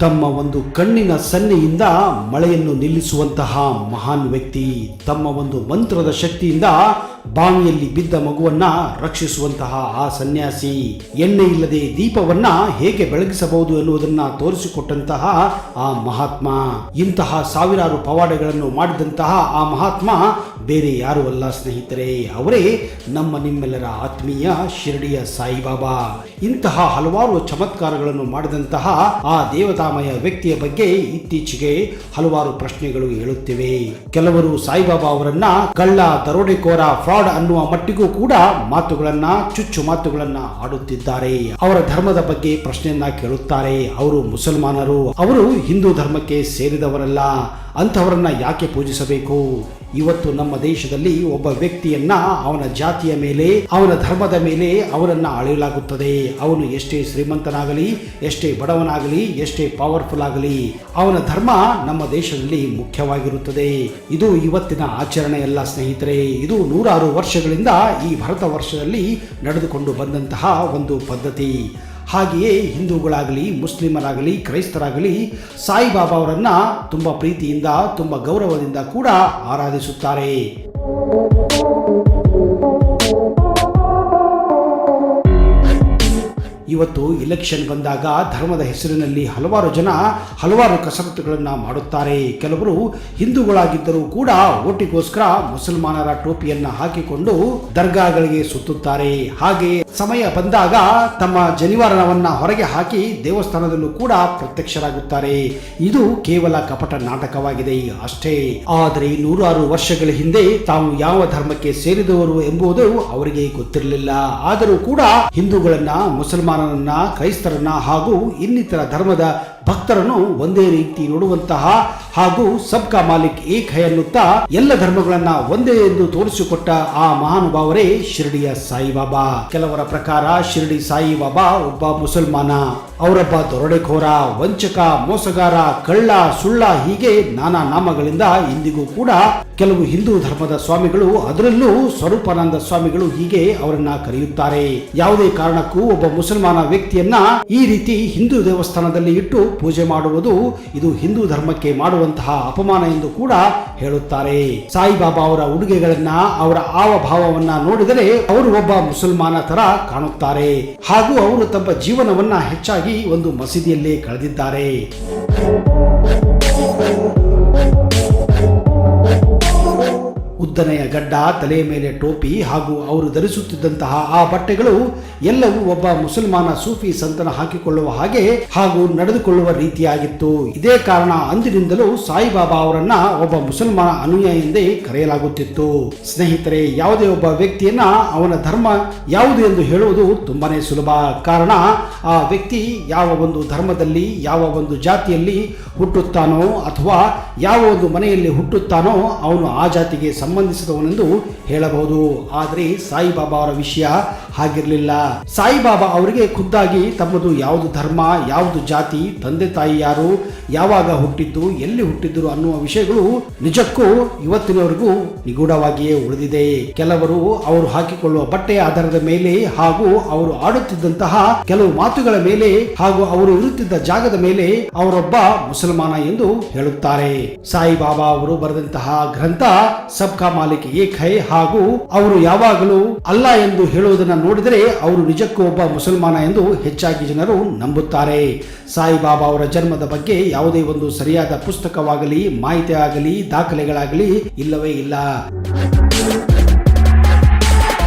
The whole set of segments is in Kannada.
ತಮ್ಮ ಒಂದು ಕಣ್ಣಿನ ಸನ್ನೆಯಿಂದ ಮಳೆಯನ್ನು ನಿಲ್ಲಿಸುವಂತಹ ಮಹಾನ್ ವ್ಯಕ್ತಿ, ತಮ್ಮ ಒಂದು ಮಂತ್ರದ ಶಕ್ತಿಯಿಂದ ಬಾವಿಯಲ್ಲಿ ಬಿದ್ದ ಮಗುವನ್ನ ರಕ್ಷಿಸುವಂತಹ ಆ ಸನ್ಯಾಸಿ, ಎಣ್ಣೆ ಇಲ್ಲದೆ ದೀಪವನ್ನ ಹೇಗೆ ಬೆಳಗಿಸಬಹುದು ಎನ್ನುವುದನ್ನ ತೋರಿಸಿಕೊಟ್ಟಂತಹ ಆ ಮಹಾತ್ಮ, ಇಂತಹ ಸಾವಿರಾರು ಪವಾಡಗಳನ್ನು ಮಾಡಿದಂತಹ ಆ ಮಹಾತ್ಮ ಬೇರೆ ಯಾರು ಅಲ್ಲ ಸ್ನೇಹಿತರೆ, ಅವರೇ ನಮ್ಮ ನಿಮ್ಮೆಲ್ಲರ ಆತ್ಮೀಯ ಶಿರಡಿಯ ಸಾಯಿಬಾಬಾ. ಇಂತಹ ಹಲವಾರು ಚಮತ್ಕಾರಗಳನ್ನು ಮಾಡಿದಂತಹ ಆ ದೇವತಾಮಯ ವ್ಯಕ್ತಿಯ ಬಗ್ಗೆ ಇತ್ತೀಚೆಗೆ ಹಲವಾರು ಪ್ರಶ್ನೆಗಳು ಹೇಳುತ್ತಿವೆ. ಕೆಲವರು ಸಾಯಿಬಾಬಾ ಅವರನ್ನ ಕಳ್ಳ, ದರೋಡೆಕೋರ, ಫ್ರಾಡ್ ಅನ್ನುವ ಮಟ್ಟಿಗೂ ಕೂಡ ಮಾತುಗಳನ್ನ, ಚುಚ್ಚು ಮಾತುಗಳನ್ನ ಆಡುತ್ತಿದ್ದಾರೆ. ಅವರ ಧರ್ಮದ ಬಗ್ಗೆ ಪ್ರಶ್ನೆಯನ್ನ ಕೇಳುತ್ತಾರೆ. ಅವರು ಮುಸಲ್ಮಾನರು, ಅವರು ಹಿಂದೂ ಧರ್ಮಕ್ಕೆ ಸೇರಿದವರಲ್ಲ, ಅಂಥವರನ್ನ ಯಾಕೆ ಪೂಜಿಸಬೇಕು? ಇವತ್ತು ನಮ್ಮ ದೇಶದಲ್ಲಿ ಒಬ್ಬ ವ್ಯಕ್ತಿಯನ್ನ ಅವನ ಜಾತಿಯ ಮೇಲೆ, ಅವನ ಧರ್ಮದ ಮೇಲೆ ಅವರನ್ನ ಅಳೆಯಲಾಗುತ್ತದೆ. ಅವನು ಎಷ್ಟೇ ಶ್ರೀಮಂತನಾಗಲಿ, ಎಷ್ಟೇ ಬಡವನಾಗಲಿ, ಎಷ್ಟೇ ಪವರ್ಫುಲ್ ಆಗಲಿ, ಅವನ ಧರ್ಮ ನಮ್ಮ ದೇಶದಲ್ಲಿ ಮುಖ್ಯವಾಗಿರುತ್ತದೆ. ಇದು ಇವತ್ತಿನ ಆಚರಣೆಯಲ್ಲ ಸ್ನೇಹಿತರೆ, ಇದು ನೂರಾರು ವರ್ಷಗಳಿಂದ ಈ ಭಾರತ ವರ್ಷದಲ್ಲಿ ನಡೆದುಕೊಂಡು ಬಂದಂತಹ ಒಂದು ಪದ್ಧತಿ. ಹಾಗೆಯೇ ಹಿಂದೂಗಳಾಗಲಿ, ಮುಸ್ಲಿಮರಾಗಲಿ, ಕ್ರೈಸ್ತರಾಗಲಿ ಸಾಯಿಬಾಬಾ ಅವರನ್ನ ತುಂಬ ಪ್ರೀತಿಯಿಂದ, ತುಂಬ ಗೌರವದಿಂದ ಕೂಡ ಆರಾಧಿಸುತ್ತಾರೆ. ಇವತ್ತು ಇಲೆಕ್ಷನ್ ಬಂದಾಗ ಧರ್ಮದ ಹೆಸರಿನಲ್ಲಿ ಹಲವಾರು ಜನ ಹಲವಾರು ಕಸರತ್ತುಗಳನ್ನು ಮಾಡುತ್ತಾರೆ. ಕೆಲವರು ಹಿಂದೂಗಳಾಗಿದ್ದರೂ ಕೂಡ ಓಟಿಗೋಸ್ಕರ ಮುಸಲ್ಮಾನರ ಟೋಪಿಯನ್ನ ಹಾಕಿಕೊಂಡು ದರ್ಗಾಗಳಿಗೆ ಸುತ್ತುತ್ತಾರೆ. ಹಾಗೆ ಸಮಯ ಬಂದಾಗ ತಮ್ಮ ಜನಿವಾರವನ್ನ ಹೊರಗೆ ಹಾಕಿ ದೇವಸ್ಥಾನದಲ್ಲೂ ಕೂಡ ಪ್ರತ್ಯಕ್ಷರಾಗುತ್ತಾರೆ. ಇದು ಕೇವಲ ಕಪಟ ನಾಟಕವಾಗಿದೆ ಅಷ್ಟೇ. ಆದರೆ ನೂರಾರು ವರ್ಷಗಳ ಹಿಂದೆ ತಾವು ಯಾವ ಧರ್ಮಕ್ಕೆ ಸೇರಿದವರು ಎಂಬುದು ಅವರಿಗೆ ಗೊತ್ತಿರಲಿಲ್ಲ. ಆದರೂ ಕೂಡ ಹಿಂದೂಗಳನ್ನ, ಮುಸಲ್ಮಾನ, ಕ್ರೈಸ್ತರನ್ನ ಹಾಗೂ ಇನ್ನಿತರ ಧರ್ಮದ ಭಕ್ತರನ್ನು ಒಂದೇ ರೀತಿ ನೋಡುವಂತಹ ಹಾಗೂ ಸಬ್ಕಾ ಮಾಲಿಕ್ ಏಕ್ ಹೈ ಅನ್ನುತ್ತಾ ಎಲ್ಲ ಧರ್ಮಗಳನ್ನ ಒಂದೇ ಎಂದು ತೋರಿಸಿಕೊಟ್ಟ ಆ ಮಹಾನುಭಾವರೇ ಶಿರಡಿಯ ಸಾಯಿಬಾಬಾ. ಕೆಲವರ ಪ್ರಕಾರ ಶಿರಡಿ ಸಾಯಿಬಾಬಾ ಒಬ್ಬ ಮುಸಲ್ಮಾನ, ಅವರೊಬ್ಬ ದರೋಡೆಕೋರ, ವಂಚಕ, ಮೋಸಗಾರ, ಕಳ್ಳ, ಸುಳ್ಳ, ಹೀಗೆ ನಾನಾ ನಾಮಗಳಿಂದ ಇಂದಿಗೂ ಕೂಡ ಕೆಲವು ಹಿಂದೂ ಧರ್ಮದ ಸ್ವಾಮಿಗಳು, ಅದರಲ್ಲೂ ಸ್ವರೂಪಾನಂದ ಸ್ವಾಮಿಗಳು ಹೀಗೆ ಅವರನ್ನ ಕರೆಯುತ್ತಾರೆ. ಯಾವುದೇ ಕಾರಣಕ್ಕೂ ಒಬ್ಬ ಮುಸಲ್ಮಾನ ವ್ಯಕ್ತಿಯನ್ನ ಈ ರೀತಿ ಹಿಂದೂ ದೇವಸ್ಥಾನದಲ್ಲಿ ಇಟ್ಟು ಪೂಜೆ ಮಾಡುವುದು ಇದು ಹಿಂದೂ ಧರ್ಮಕ್ಕೆ ಮಾಡುವಂತಹ ಅಪಮಾನ ಎಂದು ಕೂಡ ಹೇಳುತ್ತಾರೆ. ಸಾಯಿಬಾಬಾ ಅವರ ಉಡುಗೆಗಳನ್ನ, ಅವರ ಹಾವಭಾವವನ್ನ ನೋಡಿದರೆ ಅವರು ಒಬ್ಬ ಮುಸಲ್ಮಾನ ತರ ಕಾಣುತ್ತಾರೆ. ಹಾಗೂ ಅವರು ತಮ್ಮ ಜೀವನವನ್ನ ಹೆಚ್ಚಾಗಿ ಒಂದು ಮಸೀದಿಯಲ್ಲೇ ಕಳೆದಿದ್ದಾರೆ. ಉದ್ದನೆಯ ಗಡ್ಡ, ತಲೆಯ ಮೇಲೆ ಟೋಪಿ ಹಾಗೂ ಅವರು ಧರಿಸುತ್ತಿದ್ದಂತಹ ಆ ಬಟ್ಟೆಗಳು ಎಲ್ಲವೂ ಒಬ್ಬ ಮುಸಲ್ಮಾನ ಸೂಫಿ ಸಂತನ ಹಾಕಿಕೊಳ್ಳುವ ಹಾಗೆ ಹಾಗೂ ನಡೆದುಕೊಳ್ಳುವ ರೀತಿಯಾಗಿತ್ತು. ಇದೇ ಕಾರಣ ಅಂದಿನಿಂದಲೂ ಸಾಯಿಬಾಬಾ ಅವರನ್ನ ಒಬ್ಬ ಮುಸಲ್ಮಾನ ಅನುಯಾಯಿ ಎಂದೇ ಕರೆಯಲಾಗುತ್ತಿತ್ತು. ಸ್ನೇಹಿತರೆ, ಯಾವುದೇ ಒಬ್ಬ ವ್ಯಕ್ತಿಯನ್ನ ಅವನ ಧರ್ಮ ಯಾವುದು ಎಂದು ಹೇಳುವುದು ತುಂಬಾನೇ ಸುಲಭ. ಕಾರಣ ಆ ವ್ಯಕ್ತಿ ಯಾವ ಒಂದು ಧರ್ಮದಲ್ಲಿ, ಯಾವ ಒಂದು ಜಾತಿಯಲ್ಲಿ ಹುಟ್ಟುತ್ತಾನೋ ಅಥವಾ ಯಾವ ಒಂದು ಮನೆಯಲ್ಲಿ ಹುಟ್ಟುತ್ತಾನೋ ಅವನು ಆ ಜಾತಿಗೆ ಸಂಬಂಧಿಸಿದವನೆಂದು ಹೇಳಬಹುದು. ಆದರೆ ಸಾಯಿಬಾಬಾ ಅವರ ವಿಷಯ ಹಾಗಿರಲಿಲ್ಲ. ಸಾಯಿಬಾಬಾ ಅವರಿಗೆ ಖುದ್ದಾಗಿ ತಮ್ಮದು ಯಾವುದು ಧರ್ಮ, ಯಾವುದು ಜಾತಿ, ತಂದೆ ತಾಯಿ ಯಾರು, ಯಾವಾಗ ಹುಟ್ಟಿದ್ದು, ಎಲ್ಲಿ ಹುಟ್ಟಿದ್ರು ಅನ್ನುವ ವಿಷಯಗಳು ನಿಜಕ್ಕೂ ಇವತ್ತಿನವರೆಗೂ ನಿಗೂಢವಾಗಿಯೇ ಉಳಿದಿದೆ. ಕೆಲವರು ಅವರು ಹಾಕಿಕೊಳ್ಳುವ ಬಟ್ಟೆಯ ಆಧಾರದ ಮೇಲೆ ಹಾಗೂ ಅವರು ಆಡುತ್ತಿದ್ದಂತಹ ಕೆಲವು ಮಾತುಗಳ ಮೇಲೆ ಹಾಗೂ ಅವರು ಇರುತ್ತಿದ್ದ ಜಾಗದ ಮೇಲೆ ಅವರೊಬ್ಬ ಮುಸಲ್ಮಾನ ಎಂದು ಹೇಳುತ್ತಾರೆ. ಸಾಯಿಬಾಬಾ ಅವರು ಬರೆದಂತಹ ಗ್ರಂಥ ಸಬ್ಕಾ ಮಾಲಿಕ್ ಏಕ್ ಹೈ ಹಾಗೂ ಅವರು ಯಾವಾಗಲೂ ಅಲ್ಲ ಎಂದು ಹೇಳುವುದನ್ನು ನೋಡಿದರೆ ಅವರು ನಿಜಕ್ಕೂ ಒಬ್ಬ ಮುಸಲ್ಮಾನ ಎಂದು ಹೆಚ್ಚಾಗಿ ಜನರು ನಂಬುತ್ತಾರೆ. ಸಾಯಿಬಾಬಾ ಅವರ ಜನ್ಮದ ಬಗ್ಗೆ ಯಾವುದೇ ಒಂದು ಸರಿಯಾದ ಪುಸ್ತಕವಾಗಲಿ, ಮಾಹಿತಿ ಆಗಲಿ, ದಾಖಲೆಗಳಾಗಲಿ ಇಲ್ಲವೇ ಇಲ್ಲ.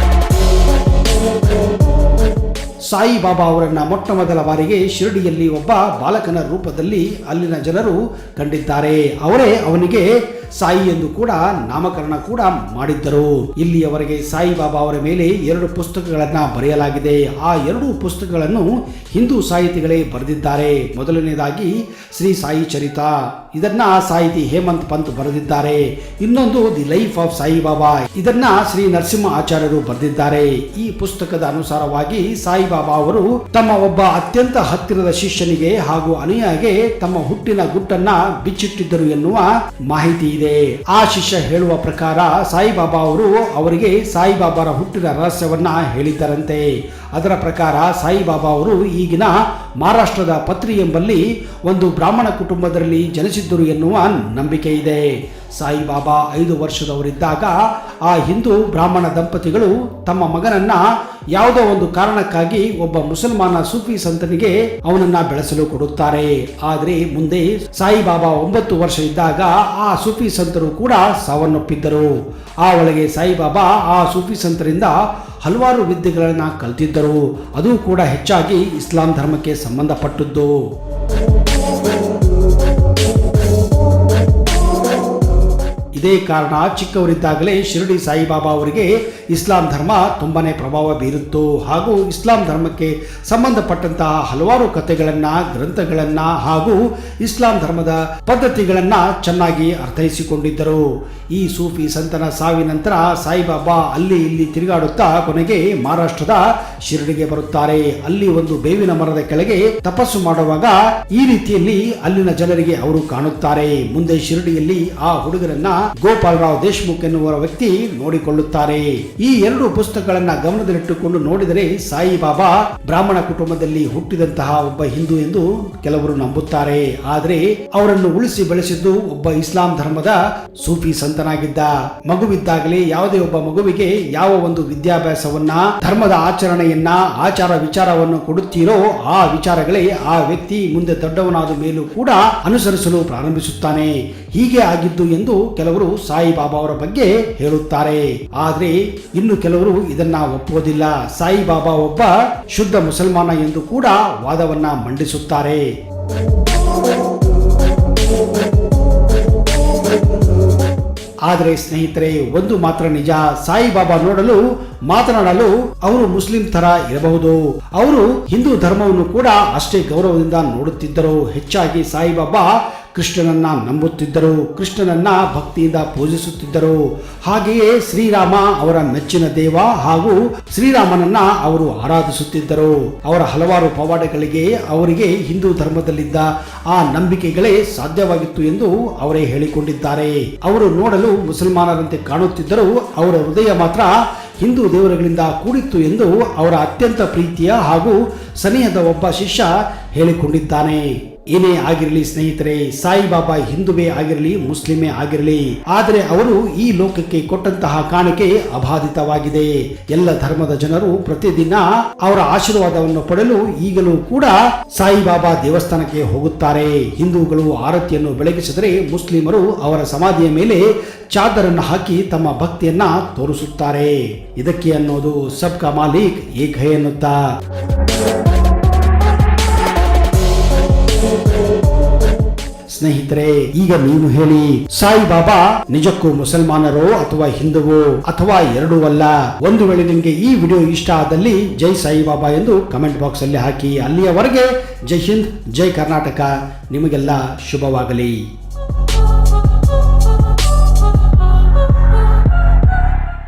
ಸಾಯಿಬಾಬಾ ಅವರನ್ನ ಮೊಟ್ಟ ಮೊದಲ ಬಾರಿಗೆ ಶಿರಡಿಯಲ್ಲಿ ಒಬ್ಬ ಬಾಲಕನ ರೂಪದಲ್ಲಿ ಅಲ್ಲಿನ ಜನರು ಕಂಡಿದ್ದಾರೆ. ಅವರೇ ಅವನಿಗೆ ಸಾಯಿ ಎಂದು ಕೂಡ ನಾಮಕರಣ ಕೂಡ ಮಾಡಿದ್ದರು. ಇಲ್ಲಿಯವರೆಗೆ ಸಾಯಿಬಾಬಾ ಅವರ ಮೇಲೆ 2 ಪುಸ್ತಕಗಳನ್ನ ಬರೆಯಲಾಗಿದೆ. ಆ 2 ಪುಸ್ತಕಗಳನ್ನು ಹಿಂದೂ ಸಾಹಿತಿಗಳೇ ಬರೆದಿದ್ದಾರೆ. ಮೊದಲನೇದಾಗಿ ಶ್ರೀ ಸಾಯಿ ಚರಿತ, ಇದನ್ನ ಸಾಹಿತಿ ಹೇಮಂತ್ ಪಂತ್ ಬರೆದಿದ್ದಾರೆ. ಇನ್ನೊಂದು ದಿ ಲೈಫ್ ಆಫ್ ಸಾಯಿಬಾಬಾ, ಇದನ್ನ ಶ್ರೀ ನರಸಿಂಹ ಆಚಾರ್ಯರು ಬರೆದಿದ್ದಾರೆ. ಈ ಪುಸ್ತಕದ ಅನುಸಾರವಾಗಿ ಸಾಯಿಬಾಬಾ ಅವರು ತಮ್ಮ ಒಬ್ಬ ಅತ್ಯಂತ ಹತ್ತಿರದ ಶಿಷ್ಯನಿಗೆ ಹಾಗೂ ಅನುಯಾಯಿಗೆ ತಮ್ಮ ಹುಟ್ಟಿನ ಗುಟ್ಟನ್ನ ಬಿಚ್ಚಿಟ್ಟಿದ್ದರು ಎನ್ನುವ ಮಾಹಿತಿ ಇದೆ. ಆ ಶಿಷ್ಯ ಹೇಳುವ ಪ್ರಕಾರ ಸಾಯಿಬಾಬಾ ಅವರು ಅವರಿಗೆ ಸಾಯಿಬಾಬಾರ ಹುಟ್ಟಿನ ರಹಸ್ಯವನ್ನ ಹೇಳಿದ್ದರಂತೆ. ಅದರ ಪ್ರಕಾರ ಸಾಯಿಬಾಬಾ ಅವರು ಈಗಿನ ಮಹಾರಾಷ್ಟ್ರದ ಪತ್ರಿ ಎಂಬಲ್ಲಿ ಒಂದು ಬ್ರಾಹ್ಮಣ ಕುಟುಂಬದಲ್ಲಿ ಜನಿಸಿದ್ದರು ಎನ್ನುವ ನಂಬಿಕೆ ಇದೆ. ಸಾಯಿಬಾಬಾ 5 ವರ್ಷದವರಿದ್ದಾಗ ಆ ಹಿಂದೂ ಬ್ರಾಹ್ಮಣ ದಂಪತಿಗಳು ತಮ್ಮ ಮಗನನ್ನ ಯಾವುದೋ ಒಂದು ಕಾರಣಕ್ಕಾಗಿ ಒಬ್ಬ ಮುಸಲ್ಮಾನ ಸೂಫಿ ಸಂತನಿಗೆ ಅವನನ್ನ ಬೆಳೆಸಲು ಕೊಡುತ್ತಾರೆ. ಆದರೆ ಮುಂದೆ ಸಾಯಿಬಾಬಾ 9 ವರ್ಷ ಇದ್ದಾಗ ಆ ಸೂಫಿ ಸಂತರು ಕೂಡ ಸಾವನ್ನಪ್ಪಿದ್ದರು. ಆ ಒಳಗೆ ಸಾಯಿಬಾಬಾ ಆ ಸೂಫಿ ಸಂತರಿಂದ ಹಲವಾರು ವಿದ್ಯೆಗಳನ್ನ ಕಲಿತಿದ್ದರು. ಅದು ಕೂಡ ಹೆಚ್ಚಾಗಿ ಇಸ್ಲಾಂ ಧರ್ಮಕ್ಕೆ ಸಂಬಂಧಪಟ್ಟದ್ದು. ಇದೇ ಕಾರಣ ಚಿಕ್ಕವರಿದ್ದಾಗಲೇ ಶಿರಡಿ ಸಾಯಿಬಾಬಾ ಅವರಿಗೆ ಇಸ್ಲಾಂ ಧರ್ಮ ತುಂಬಾನೇ ಪ್ರಭಾವ ಬೀರುತ್ತು. ಹಾಗೂ ಇಸ್ಲಾಂ ಧರ್ಮಕ್ಕೆ ಸಂಬಂಧಪಟ್ಟಂತಹ ಹಲವಾರು ಕಥೆಗಳನ್ನ, ಗ್ರಂಥಗಳನ್ನ ಹಾಗೂ ಇಸ್ಲಾಂ ಧರ್ಮದ ಪದ್ಧತಿಗಳನ್ನ ಚೆನ್ನಾಗಿ ಅರ್ಥೈಸಿಕೊಂಡಿದ್ದರು. ಈ ಸೂಫಿ ಸಂತನ ಸಾವಿನ ನಂತರ ಸಾಯಿಬಾಬಾ ಅಲ್ಲಿ ಇಲ್ಲಿ ತಿರುಗಾಡುತ್ತಾ ಕೊನೆಗೆ ಮಹಾರಾಷ್ಟ್ರದ ಶಿರಡಿಗೆ ಬರುತ್ತಾರೆ. ಅಲ್ಲಿ ಒಂದು ಬೇವಿನ ಮರದ ಕೆಳಗೆ ತಪಸ್ಸು ಮಾಡುವಾಗ ಈ ರೀತಿಯಲ್ಲಿ ಅಲ್ಲಿನ ಜನರಿಗೆ ಅವರು ಕಾಣುತ್ತಾರೆ. ಮುಂದೆ ಶಿರಡಿಯಲ್ಲಿ ಆ ಹುಡುಗರನ್ನ ಗೋಪಾಲರಾವ್ ದೇಶಮುಖ್ ಎನ್ನುವ ವ್ಯಕ್ತಿ ನೋಡಿಕೊಳ್ಳುತ್ತಾರೆ. ಈ 2 ಪುಸ್ತಕಗಳನ್ನ ಗಮನದಲ್ಲಿಟ್ಟುಕೊಂಡು ನೋಡಿದರೆ ಸಾಯಿಬಾಬಾ ಬ್ರಾಹ್ಮಣ ಕುಟುಂಬದಲ್ಲಿ ಹುಟ್ಟಿದಂತಹ ಒಬ್ಬ ಹಿಂದೂ ಎಂದು ಕೆಲವರು ನಂಬುತ್ತಾರೆ. ಆದರೆ ಅವರನ್ನು ಉಳಿಸಿ ಬೆಳೆಸಿದ್ದು ಒಬ್ಬ ಇಸ್ಲಾಂ ಧರ್ಮದ ಸೂಫಿ ಸಂತನಾಗಿದ್ದ. ಮಗುವಿದ್ದಾಗಲೇ ಯಾವುದೇ ಒಬ್ಬ ಮಗುವಿಗೆ ಯಾವ ಒಂದು ವಿದ್ಯಾಭ್ಯಾಸವನ್ನ, ಧರ್ಮದ ಆಚರಣೆಯನ್ನ, ಆಚಾರ ವಿಚಾರವನ್ನು ಕೊಡುತ್ತೀರೋ ಆ ವಿಚಾರಗಳೇ ಆ ವ್ಯಕ್ತಿ ಮುಂದೆ ದೊಡ್ಡವನಾದ ಮೇಲೂ ಕೂಡ ಅನುಸರಿಸಲು ಪ್ರಾರಂಭಿಸುತ್ತಾನೆ. ಹೀಗೆ ಆಗಿದ್ದು ಎಂದು ಕೆಲವರು ಸಾಯಿಬಾಬಾ ಅವರ ಬಗ್ಗೆ ಹೇಳುತ್ತಾರೆ. ಆದರೆ ಇನ್ನು ಕೆಲವರು ಇದನ್ನ ಒಪ್ಪುವುದಿಲ್ಲ. ಸಾಯಿಬಾಬಾ ಒಬ್ಬ ಶುದ್ಧ ಮುಸಲ್ಮಾನ ಎಂದು ಕೂಡ ವಾದವನ್ನ ಮಂಡಿಸುತ್ತಾರೆ. ಆದರೆ ಸ್ನೇಹಿತರೆ, ಒಂದು ಮಾತ್ರ ನಿಜ, ಸಾಯಿಬಾಬಾ ನೋಡಲು, ಮಾತನಾಡಲು ಅವರು ಮುಸ್ಲಿಂ ತರ ಇರಬಹುದು. ಅವರು ಹಿಂದೂ ಧರ್ಮವನ್ನು ಕೂಡ ಅಷ್ಟೇ ಗೌರವದಿಂದ ನೋಡುತ್ತಿದ್ದರು. ಹೆಚ್ಚಾಗಿ ಸಾಯಿಬಾಬಾ ಕೃಷ್ಣನನ್ನ ನಂಬುತ್ತಿದ್ದರು, ಕೃಷ್ಣನನ್ನ ಭಕ್ತಿಯಿಂದ ಪೂಜಿಸುತ್ತಿದ್ದರು. ಹಾಗೆಯೇ ಶ್ರೀರಾಮ ಅವರ ಮೆಚ್ಚಿನ ದೇವ ಹಾಗೂ ಶ್ರೀರಾಮನನ್ನ ಅವರು ಆರಾಧಿಸುತ್ತಿದ್ದರು. ಅವರ ಹಲವಾರು ಪವಾಡಗಳಿಗೆ ಅವರಿಗೆ ಹಿಂದೂ ಧರ್ಮದಲ್ಲಿದ್ದ ಆ ನಂಬಿಕೆಗಳೇ ಸಾಧ್ಯವಾಗಿತ್ತು ಎಂದು ಅವರೇ ಹೇಳಿಕೊಂಡಿದ್ದಾರೆ. ಅವರು ನೋಡಲು ಮುಸಲ್ಮಾನರಂತೆ ಕಾಣುತ್ತಿದ್ದರು, ಅವರ ಹೃದಯ ಮಾತ್ರ ಹಿಂದೂ ದೇವರುಗಳಿಂದ ಕೂಡಿತ್ತು ಎಂದು ಅವರ ಅತ್ಯಂತ ಪ್ರೀತಿಯ ಹಾಗೂ ಸನಿಹದ ಒಬ್ಬ ಶಿಷ್ಯ ಹೇಳಿಕೊಂಡಿದ್ದಾನೆ. ಏನೇ ಆಗಿರಲಿ ಸ್ನೇಹಿತರೆ, ಸಾಯಿಬಾಬಾ ಹಿಂದುವೇ ಆಗಿರಲಿ, ಮುಸ್ಲಿಮೇ ಆಗಿರಲಿ, ಆದರೆ ಅವರು ಈ ಲೋಕಕ್ಕೆ ಕೊಟ್ಟಂತಹ ಕಾಣಿಕೆ ಅಬಾಧಿತವಾಗಿದೆ. ಎಲ್ಲ ಧರ್ಮದ ಜನರು ಪ್ರತಿದಿನ ಅವರ ಆಶೀರ್ವಾದವನ್ನು ಪಡೆಯಲು ಈಗಲೂ ಕೂಡ ಸಾಯಿಬಾಬಾ ದೇವಸ್ಥಾನಕ್ಕೆ ಹೋಗುತ್ತಾರೆ. ಹಿಂದೂಗಳು ಆರತಿಯನ್ನು ಬೆಳಗಿಸಿದರೆ ಮುಸ್ಲಿಮರು ಅವರ ಸಮಾಧಿಯ ಮೇಲೆ ಚಾದರನ್ನು ಹಾಕಿ ತಮ್ಮ ಭಕ್ತಿಯನ್ನ ತೋರಿಸುತ್ತಾರೆ. ಇದಕ್ಕೆ ಅನ್ನೋದು ಸಬ್ಕಾ ಮಾಲೀಕ್ ಏಕ್ ಹೈ ಎನ್ನುತ್ತಾ. ಸ್ನೇಹಿತರೆ, ಈಗ ನೀವು ಹೇಳಿ, ಸಾಯಿಬಾಬಾ ನಿಜಕ್ಕೂ ಮುಸಲ್ಮಾನರೋ ಅಥವಾ ಹಿಂದುವೋ ಅಥವಾ ಎರಡೂ ಅಲ್ಲ? ಒಂದು ವೇಳೆ ನಿಮಗೆ ಈ ವಿಡಿಯೋ ಇಷ್ಟ ಆದಲ್ಲಿ ಜೈ ಸಾಯಿಬಾಬಾ ಎಂದು ಕಮೆಂಟ್ ಬಾಕ್ಸ್ ಅಲ್ಲಿ ಹಾಕಿ. ಅಲ್ಲಿಯವರೆಗೆ ಜೈ ಹಿಂದ್, ಜೈ ಕರ್ನಾಟಕ. ನಿಮಗೆಲ್ಲ ಶುಭವಾಗಲಿ.